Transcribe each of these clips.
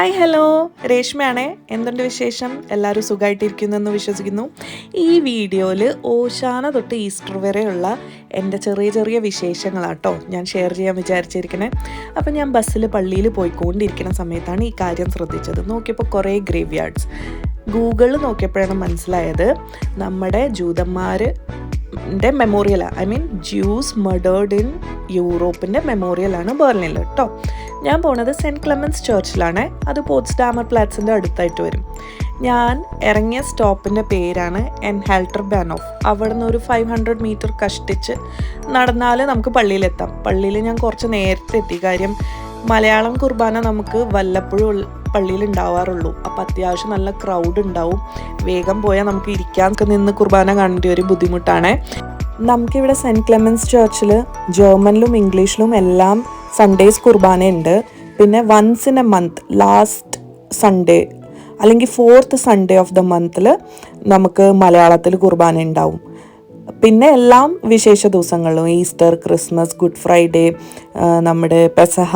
Hi hello രേഷ്മയാണേ. എന്തുണ്ട് വിശേഷം? എല്ലാവരും സുഖമായിട്ടിരിക്കുന്നെന്ന് വിശ്വസിക്കുന്നു. ഈ വീഡിയോയിൽ ഓശാന തൊട്ട് ഈസ്റ്റർ വരെയുള്ള എൻ്റെ ചെറിയ ചെറിയ വിശേഷങ്ങളാട്ടോ ഞാൻ ഷെയർ ചെയ്യാൻ വിചാരിച്ചിരിക്കണേ. അപ്പം ഞാൻ ബസ്സിൽ പള്ളിയിൽ പോയിക്കൊണ്ടിരിക്കുന്ന സമയത്താണ് ഈ കാര്യം ശ്രദ്ധിച്ചത്. നോക്കിയപ്പോൾ കുറേ ഗ്രേവ് യാർഡ്സ്. ഗൂഗിളിൽ നോക്കിയപ്പോഴാണ് മനസ്സിലായത് നമ്മുടെ ജൂതന്മാർ മെമ്മോറിയലാണ്. I mean juice murdered in യൂറോപ്പിൻ്റെ മെമ്മോറിയലാണ് ബെർലിനിൽ കേട്ടോ. ഞാൻ പോണത് സെൻറ്റ് ക്ലെമൻസ് ചർച്ചിലാണ്. അത് പോട്സ്ഡാമർ പ്ലാറ്റ്സിൻ്റെ അടുത്തായിട്ട് വരും. ഞാൻ ഇറങ്ങിയ സ്റ്റോപ്പിൻ്റെ പേരാണ് എൻഹാൽട്ടർ ബാനോഫ്. അവിടെ നിന്ന് ഒരു 500 മീറ്റർ കഷ്ടിച്ച് നടന്നാൽ നമുക്ക് പള്ളിയിലെത്താം. പള്ളിയിൽ ഞാൻ കുറച്ച് നേരത്തെ എത്തി. കാര്യം മലയാളം കുർബാന നമുക്ക് വല്ലപ്പോഴും പള്ളിയിൽ ഉണ്ടാവാറുള്ളൂ. അപ്പോൾ അത്യാവശ്യം നല്ല ക്രൗഡ് ഉണ്ടാവും. വേഗം പോയാൽ നമുക്ക് ഇരിക്കാൻ നിന്ന് കുർബാന കാണേണ്ട ഒരു ബുദ്ധിമുട്ടാണ്. നമുക്കിവിടെ സെൻറ്റ് ക്ലെമൻസ് ചർച്ചിൽ ജർമ്മനിലും ഇംഗ്ലീഷിലും എല്ലാം സൺഡേസ് കുർബാനയുണ്ട്. പിന്നെ once in a month last Sunday അല്ലെങ്കിൽ 4th സൺഡേ ഓഫ് ദ മന്തിൽ നമുക്ക് മലയാളത്തിൽ കുർബാന ഉണ്ടാവും. പിന്നെ എല്ലാം വിശേഷ ദിവസങ്ങളിലും ഈസ്റ്റർ, ക്രിസ്മസ്, ഗുഡ് ഫ്രൈഡേ, നമ്മുടെ പെസഹ,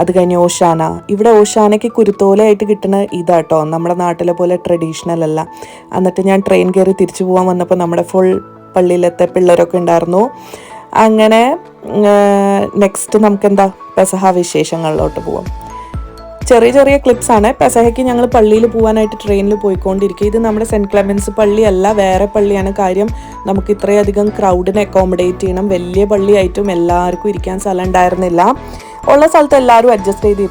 അത് കഴിഞ്ഞ് ഓശാന. ഇവിടെ ഓശാനയ്ക്ക് കുരുത്തോലയായിട്ട് കിട്ടുന്ന ഇതാട്ടോ, നമ്മുടെ നാട്ടിലെ പോലെ ട്രഡീഷണൽ അല്ല. എന്നിട്ട് ഞാൻ ട്രെയിൻ കയറി തിരിച്ചു പോകാൻ വന്നപ്പോൾ നമ്മുടെ ഫുൾ പള്ളിയിലത്തെ പിള്ളേരൊക്കെ ഉണ്ടായിരുന്നു. അങ്ങനെ നെക്സ്റ്റ് നമുക്കെന്താ പെസഹ വിശേഷങ്ങളിലോട്ട് പോവാം. ചെറിയ ചെറിയ ക്ലിപ്സാണ്. പെസഹയ്ക്ക് ഞങ്ങൾ പള്ളിയിൽ പോകാനായിട്ട് ട്രെയിനിൽ പോയിക്കൊണ്ടിരിക്കുക. ഇത് നമ്മുടെ സെൻറ്റ് ക്ലെമൻസ് പള്ളിയല്ല, വേറെ പള്ളിയാണ്. കാര്യം നമുക്ക് ഇത്രയധികം ക്രൗഡിനെ അക്കോമഡേറ്റ് ചെയ്യണം. വലിയ പള്ളിയായിട്ടും എല്ലാവർക്കും ഇരിക്കാൻ സ്ഥലം ഉണ്ടായിരുന്നില്ല. ഉള്ള സ്ഥലത്ത് എല്ലാവരും അഡ്ജസ്റ്റ് ചെയ്ത്.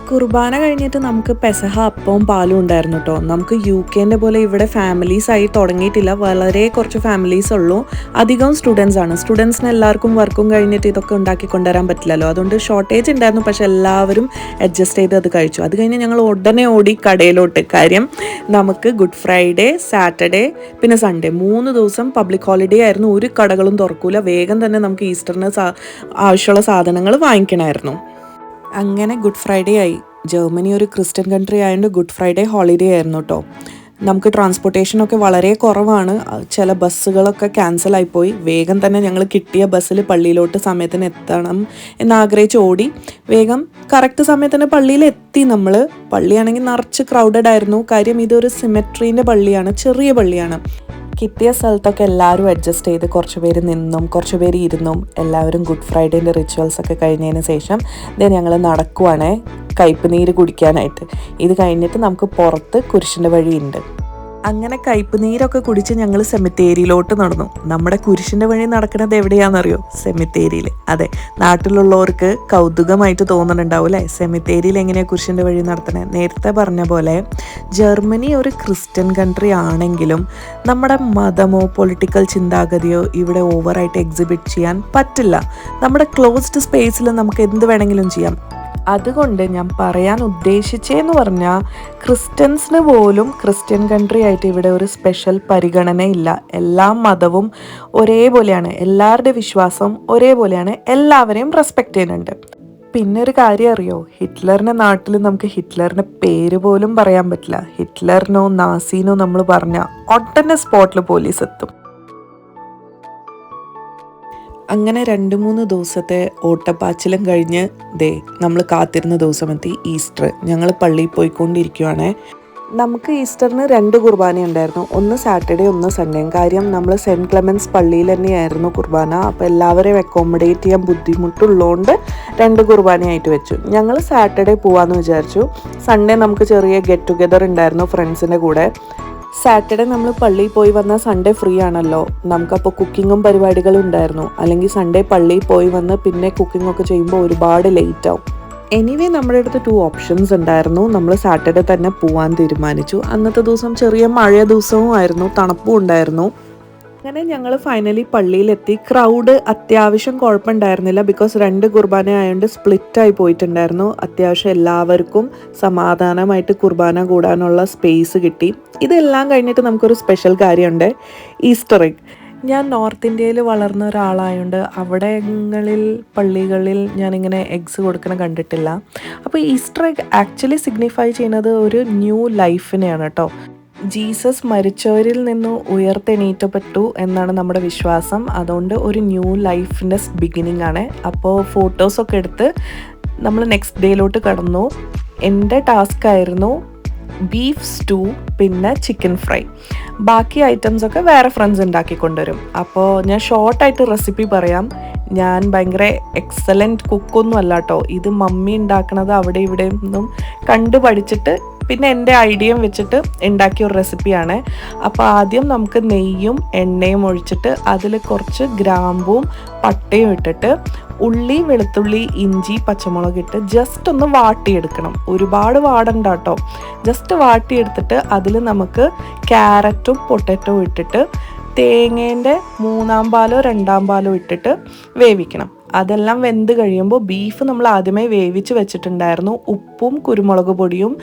കുർബാന കഴിഞ്ഞിട്ട് നമുക്ക് പെസഹ അപ്പവും പാലും ഉണ്ടായിരുന്നു കേട്ടോ. നമുക്ക് UK പോലെ ഇവിടെ ഫാമിലീസ് ആയി തുടങ്ങിയിട്ടില്ല. വളരെ കുറച്ച് ഫാമിലീസ് ഉള്ളൂ. അധികം സ്റ്റുഡൻസ് ആണ്. സ്റ്റുഡൻസിന് എല്ലാവർക്കും വർക്കും കഴിഞ്ഞിട്ട് ഇതൊക്കെ ഉണ്ടാക്കി കൊണ്ടുവരാൻ പറ്റില്ലല്ലോ. അതുകൊണ്ട് ഷോർട്ടേജ് ഉണ്ടായിരുന്നു. പക്ഷെ എല്ലാവരും അഡ്ജസ്റ്റ് ചെയ്ത് അത് കഴിച്ചു. അത് കഴിഞ്ഞ് ഞങ്ങൾ ഉടനെ ഓടി കടയിലോട്ട്. കാര്യം നമുക്ക് ഗുഡ് ഫ്രൈഡേ, സാറ്റർഡേ, പിന്നെ സൺഡേ 3 ദിവസം പബ്ലിക് ഹോളിഡേ ആയിരുന്നു. ഒരു കടകളും തുറക്കൂല. വേഗം തന്നെ നമുക്ക് ഈസ്റ്ററിന് ആവശ്യമുള്ള സാധനങ്ങൾ വാങ്ങിക്കണമായിരുന്നു. അങ്ങനെ ഗുഡ് ഫ്രൈഡേ ആയി. ജർമ്മനി ഒരു ക്രിസ്ത്യൻ കൺട്രി ആയതുകൊണ്ട് ഗുഡ് ഫ്രൈഡേ ഹോളിഡേ ആയിരുന്നു കേട്ടോ. നമുക്ക് ട്രാൻസ്പോർട്ടേഷനൊക്കെ വളരെ കുറവാണ്. ചില ബസ്സുകളൊക്കെ ക്യാൻസലായിപ്പോയി. വേഗം തന്നെ ഞങ്ങൾ കിട്ടിയ ബസ്സിൽ പള്ളിയിലോട്ട് സമയത്തിന് എത്തണം എന്നാഗ്രഹിച്ച് ഓടി. വേഗം കറക്റ്റ് സമയത്തിന് പള്ളിയിലെത്തി. നമ്മൾ പള്ളിയാണെങ്കിൽ നിറച്ച് ക്രൗഡഡ് ആയിരുന്നു. കാര്യം ഇതൊരു സിമെട്രീൻ്റെ പള്ളിയാണ്, ചെറിയ പള്ളിയാണ്. കിട്ടിയ സ്ഥലത്തൊക്കെ എല്ലാവരും അഡ്ജസ്റ്റ് ചെയ്ത് കുറച്ച് പേര് നിന്നും കുറച്ച് പേര് ഇരുന്നും എല്ലാവരും ഗുഡ് ഫ്രൈഡേൻ്റെ റിച്വൽസൊക്കെ കഴിഞ്ഞതിന് ശേഷം ഞങ്ങൾ നടക്കുവാണേ കയ്പ് നീര് കുടിക്കാനായിട്ട്. ഇത് കഴിഞ്ഞിട്ട് നമുക്ക് പുറത്ത് കുരിശിൻ്റെ വഴിയുണ്ട്. അങ്ങനെ കയ്പ് നീരൊക്കെ കുടിച്ച് ഞങ്ങൾ സെമിത്തേരിയിലോട്ട് നടന്നു. നമ്മുടെ കുരിശിൻ്റെ വഴി നടക്കുന്നത് എവിടെയാണെന്നറിയോ? സെമിത്തേരിയിൽ. അതെ, നാട്ടിലുള്ളവർക്ക് കൗതുകമായിട്ട് തോന്നുന്നുണ്ടാവും അല്ലേ, സെമിത്തേരിയിൽ എങ്ങനെയാണ് കുരിശിൻ്റെ വഴി നടത്തണേ. നേരത്തെ പറഞ്ഞ പോലെ ജർമ്മനി ഒരു ക്രിസ്ത്യൻ കൺട്രി ആണെങ്കിലും നമ്മുടെ മതമോ പൊളിറ്റിക്കൽ ചിന്താഗതിയോ ഇവിടെ ഓവറായിട്ട് എക്സിബിറ്റ് ചെയ്യാൻ പറ്റില്ല. നമ്മുടെ ക്ലോസ്ഡ് സ്പേസിൽ നമുക്ക് എന്ത് വേണമെങ്കിലും ചെയ്യാം. അതുകൊണ്ട് ഞാൻ പറയാൻ ഉദ്ദേശിച്ചതെന്ന് പറഞ്ഞാൽ ക്രിസ്ത്യൻസിന് പോലും ക്രിസ്ത്യൻ കൺട്രി ആയിട്ട് ഇവിടെ ഒരു സ്പെഷ്യൽ പരിഗണനയില്ല. എല്ലാ മതവും ഒരേപോലെയാണ്, എല്ലാവരുടെ വിശ്വാസം ഒരേപോലെയാണ്, എല്ലാവരെയും റെസ്പെക്റ്റ് ചെയ്യുന്നുണ്ട്. പിന്നെ ഒരു കാര്യം അറിയോ, ഹിറ്റ്ലറിൻ്റെ നാട്ടിൽ നമുക്ക് ഹിറ്റ്ലറിൻ്റെ പേര് പോലും പറയാൻ പറ്റില്ല. ഹിറ്റ്ലറിനോ നാസിനോ നമ്മൾ പറഞ്ഞാൽ ഒട്ടനെ സ്പോട്ടിൽ പോലീസ് എത്തും. അങ്ങനെ 2-3 ദിവസത്തെ ഓട്ടപ്പാച്ചിലും കഴിഞ്ഞ് നമ്മൾ കാത്തിരുന്ന ദിവസം എത്തി, ഈസ്റ്റർ. ഞങ്ങൾ പള്ളിയിൽ പോയിക്കൊണ്ടിരിക്കുവാണ്. നമുക്ക് ഈസ്റ്ററിന് 2 കുർബാന ഉണ്ടായിരുന്നു. ഒന്ന് സാറ്റർഡേ, ഒന്ന് സൺഡേ. കാര്യം നമ്മൾ സെൻറ്റ് ക്ലെമൻസ് പള്ളിയിൽ തന്നെയായിരുന്നു കുർബാന. അപ്പോൾ എല്ലാവരെയും അക്കോമഡേറ്റ് ചെയ്യാൻ ബുദ്ധിമുട്ടുള്ളതുകൊണ്ട് 2 കുർബാനയായിട്ട് വെച്ചു. ഞങ്ങൾ സാറ്റർഡേ പോകാമെന്ന് വിചാരിച്ചു. സൺഡേ നമുക്ക് ചെറിയ ഗെറ്റ് ടുഗെദർ ഉണ്ടായിരുന്നു ഫ്രണ്ട്സിൻ്റെ കൂടെ. സാറ്റർഡേ നമ്മൾ പള്ളിയിൽ പോയി വന്നാൽ സൺഡേ ഫ്രീ ആണല്ലോ. നമുക്കപ്പോൾ കുക്കിങ്ങും പരിപാടികളും ഉണ്ടായിരുന്നു. അല്ലെങ്കിൽ സൺഡേ പള്ളിയിൽ പോയി വന്ന് പിന്നെ കുക്കിങ്ങൊക്കെ ചെയ്യുമ്പോൾ ഒരുപാട് ലേറ്റ് ആവും. എനിവേ നമ്മുടെ അടുത്ത് 2 ഓപ്ഷൻസ് ഉണ്ടായിരുന്നു. നമ്മൾ സാറ്റർഡേ തന്നെ പോകാൻ തീരുമാനിച്ചു. അന്നത്തെ ദിവസം ചെറിയ മഴ ദിവസവും ആയിരുന്നു, തണുപ്പും ഉണ്ടായിരുന്നു. അങ്ങനെ ഞങ്ങൾ ഫൈനലി പള്ളിയിലെത്തി. ക്രൗഡ് അത്യാവശ്യം കുഴപ്പമുണ്ടായിരുന്നില്ല. ബിക്കോസ് 2 കുർബാന ആയതുകൊണ്ട് സ്പ്ലിറ്റായി പോയിട്ടുണ്ടായിരുന്നു. അത്യാവശ്യം എല്ലാവർക്കും സമാധാനമായിട്ട് കുർബാന കൂടാനുള്ള സ്പേസ് കിട്ടി. ഇതെല്ലാം കഴിഞ്ഞിട്ട് നമുക്കൊരു സ്പെഷ്യൽ കാര്യമുണ്ട്, ഈസ്റ്റർ എഗ്. ഞാൻ നോർത്ത് ഇന്ത്യയിൽ വളർന്ന ഒരാളായതുകൊണ്ട് അവിടങ്ങളിൽ പള്ളികളിൽ ഞാനിങ്ങനെ എഗ്സ് കൊടുക്കണം കണ്ടിട്ടില്ല. അപ്പോൾ ഈസ്റ്റർ എഗ് ആക്ച്വലി സിഗ്നിഫൈ ചെയ്യുന്നത് ഒരു ന്യൂ ലൈഫിനെയാണ് കേട്ടോ. ജീസസ് മരിച്ചവരിൽ നിന്ന് ഉയർത്തെണീറ്റപ്പെട്ടു എന്നാണ് നമ്മുടെ വിശ്വാസം. അതുകൊണ്ട് ഒരു ന്യൂ ലൈഫിൻ്റെ ബിഗിനിങ് ആണ്. അപ്പോൾ ഫോട്ടോസൊക്കെ എടുത്ത് നമ്മൾ നെക്സ്റ്റ് ഡേയിലോട്ട് കടന്നു. എൻ്റെ ടാസ്ക് ആയിരുന്നു ബീഫ് സ്റ്റൂ പിന്നെ ചിക്കൻ ഫ്രൈ. ബാക്കി ഐറ്റംസൊക്കെ വേറെ ഫ്രണ്ട്സ് ഉണ്ടാക്കി കൊണ്ടുവരും. അപ്പോൾ ഞാൻ ഷോർട്ടായിട്ട് റെസിപ്പി പറയാം. ഞാൻ ഭയങ്കര എക്സലൻറ്റ് കുക്കൊന്നും അല്ല കേട്ടോ. ഇത് മമ്മി ഉണ്ടാക്കണത് അവിടെ ഇവിടെ നിന്നും കണ്ടു പഠിച്ചിട്ട് പിന്നെ എൻ്റെ ഐഡിയയും വെച്ചിട്ട് ഉണ്ടാക്കിയ ഒരു റെസിപ്പിയാണ്. അപ്പോൾ ആദ്യം നമുക്ക് നെയ്യും എണ്ണയും ഒഴിച്ചിട്ട് അതിൽ കുറച്ച് ഗ്രാമ്പും പട്ടയും ഇട്ടിട്ട് ഉള്ളി വെളുത്തുള്ളി ഇഞ്ചി പച്ചമുളക് ഇട്ട് ജസ്റ്റ് ഒന്ന് വാട്ടിയെടുക്കണം. ഒരുപാട് വാടണ്ട കേട്ടോ. ജസ്റ്റ് വാട്ടിയെടുത്തിട്ട് അതിൽ നമുക്ക് ക്യാരറ്റും പൊട്ടറ്റോ ഇട്ടിട്ട് തേങ്ങേൻ്റെ 3/4 പാലോ 2/2 പാലോ ഇട്ടിട്ട് വേവിക്കണം. അതെല്ലാം വെന്ത് കഴിയുമ്പോൾ ബീഫ് നമ്മൾ ആദ്യമേ വേവിച്ച് വെച്ചിട്ടുണ്ടായിരുന്നു. ഉപ്പും കുരുമുളക് പൊടിയും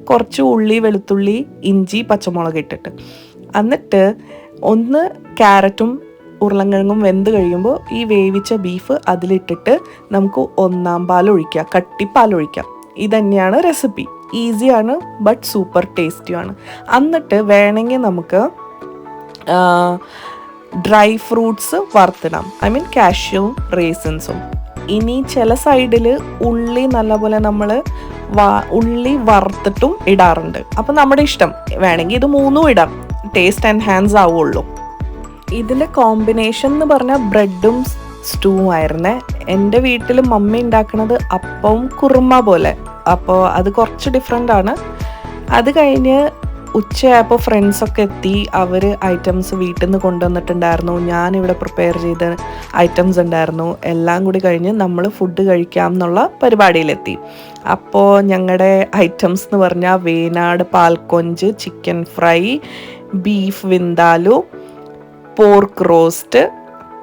കുറച്ച് ഉള്ളി വെളുത്തുള്ളി ഇഞ്ചി പച്ചമുളക് ഇട്ടിട്ട്. എന്നിട്ട് ഒന്ന് ക്യാരറ്റും ഉരുളൻകിഴങ്ങും വെന്ത് കഴിയുമ്പോൾ ഈ വേവിച്ച ബീഫ് അതിലിട്ടിട്ട് നമുക്ക് 1/4 പാൽ ഒഴിക്കാം, കട്ടിപ്പാൽ ഒഴിക്കാം. ഇതന്നെയാണ് റെസിപ്പി. ഈസിയാണ് ബട്ട് സൂപ്പർ ടേസ്റ്റിയാണ്. എന്നിട്ട് വേണമെങ്കിൽ നമുക്ക് ഡ്രൈ ഫ്രൂട്ട്സ് വറുത്തിടാം. ഐ മീൻ കാഷ്യൂവും റേസിൻസും. ഇനി ചില സൈഡിൽ ഉള്ളി നല്ലപോലെ നമ്മൾ ഉള്ളി വറുത്തിട്ടും ഇടാറുണ്ട്. അപ്പം നമ്മുടെ ഇഷ്ടം. വേണമെങ്കിൽ ഇത് 3ഉം ഇടാം, ടേസ്റ്റ് എൻഹാൻസ് ആവുള്ളൂ. ഇതിൻ്റെ കോമ്പിനേഷൻ എന്ന് പറഞ്ഞാൽ ബ്രെഡും സ്റ്റൂവും ആയിരുന്നേ. എൻ്റെ വീട്ടിൽ മമ്മി ഉണ്ടാക്കുന്നത് അപ്പവും കുറുമ പോലെ. അപ്പോൾ അത് കുറച്ച് ഡിഫറെൻ്റ് ആണ്. അത് കഴിഞ്ഞ് ഉച്ചയായപ്പോൾ ഫ്രണ്ട്സൊക്കെ എത്തി. അവർ ഐറ്റംസ് വീട്ടിൽ നിന്ന് കൊണ്ടുവന്നിട്ടുണ്ടായിരുന്നു. ഞാനിവിടെ പ്രിപ്പയർ ചെയ്ത ഐറ്റംസ് ഉണ്ടായിരുന്നു. എല്ലാം കൂടി കഴിഞ്ഞ് നമ്മൾ ഫുഡ് കഴിക്കാം എന്നുള്ള പരിപാടിയിലെത്തി. അപ്പോൾ ഞങ്ങളുടെ ഐറ്റംസ് എന്ന് പറഞ്ഞാൽ വേനാട് പാൽക്കൊഞ്ച്, ചിക്കൻ ഫ്രൈ, ബീഫ് വിന്താലു, പോർക്ക് റോസ്റ്റ്,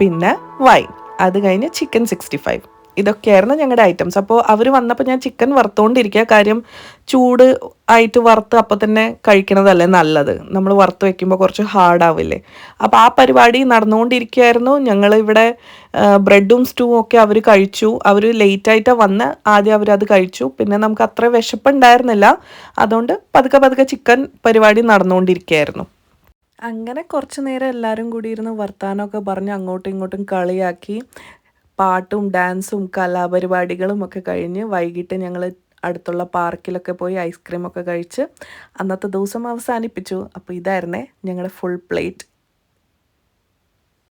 പിന്നെ വൈൻ. അത് കഴിഞ്ഞ് ചിക്കൻ 65. ഇതൊക്കെയായിരുന്നു ഞങ്ങളുടെ ഐറ്റംസ്. അപ്പോൾ അവർ വന്നപ്പോൾ ഞാൻ ചിക്കൻ വറുത്തുകൊണ്ടിരിക്കുക. കാര്യം ചൂട് ആയിട്ട് വറുത്ത് അപ്പോൾ തന്നെ കഴിക്കണതല്ലേ നല്ലത്. നമ്മൾ വറുത്ത് വെക്കുമ്പോൾ കുറച്ച് ഹാർഡാവില്ലേ. അപ്പോൾ ആ പരിപാടി നടന്നുകൊണ്ടിരിക്കുകയായിരുന്നു. ഞങ്ങളിവിടെ ബ്രെഡും സ്റ്റൂവും ഒക്കെ അവർ കഴിച്ചു. അവർ ലേറ്റായിട്ടാണ് വന്ന്. ആദ്യം അവരത് കഴിച്ചു. പിന്നെ നമുക്ക് അത്ര വിശപ്പുണ്ടായിരുന്നില്ല. അതുകൊണ്ട് പതുക്കെ ചിക്കൻ പരിപാടി നടന്നുകൊണ്ടിരിക്കുകയായിരുന്നു. അങ്ങനെ കുറച്ച് നേരം എല്ലാവരും കൂടി ഇരുന്ന് വർത്താനമൊക്കെ പറഞ്ഞ് അങ്ങോട്ടും ഇങ്ങോട്ടും കളിയാക്കി പാട്ടും ഡാൻസും കലാപരിപാടികളും ഒക്കെ കഴിഞ്ഞ് വൈകിട്ട് ഞങ്ങൾ അടുത്തുള്ള പാർക്കിലൊക്കെ പോയി ഐസ്ക്രീമൊക്കെ കഴിച്ച് അന്നത്തെ ദിവസം അവസാനിപ്പിച്ചു. അപ്പോൾ ഇതായിരുന്നേ ഞങ്ങളുടെ ഫുൾ പ്ലേറ്റ്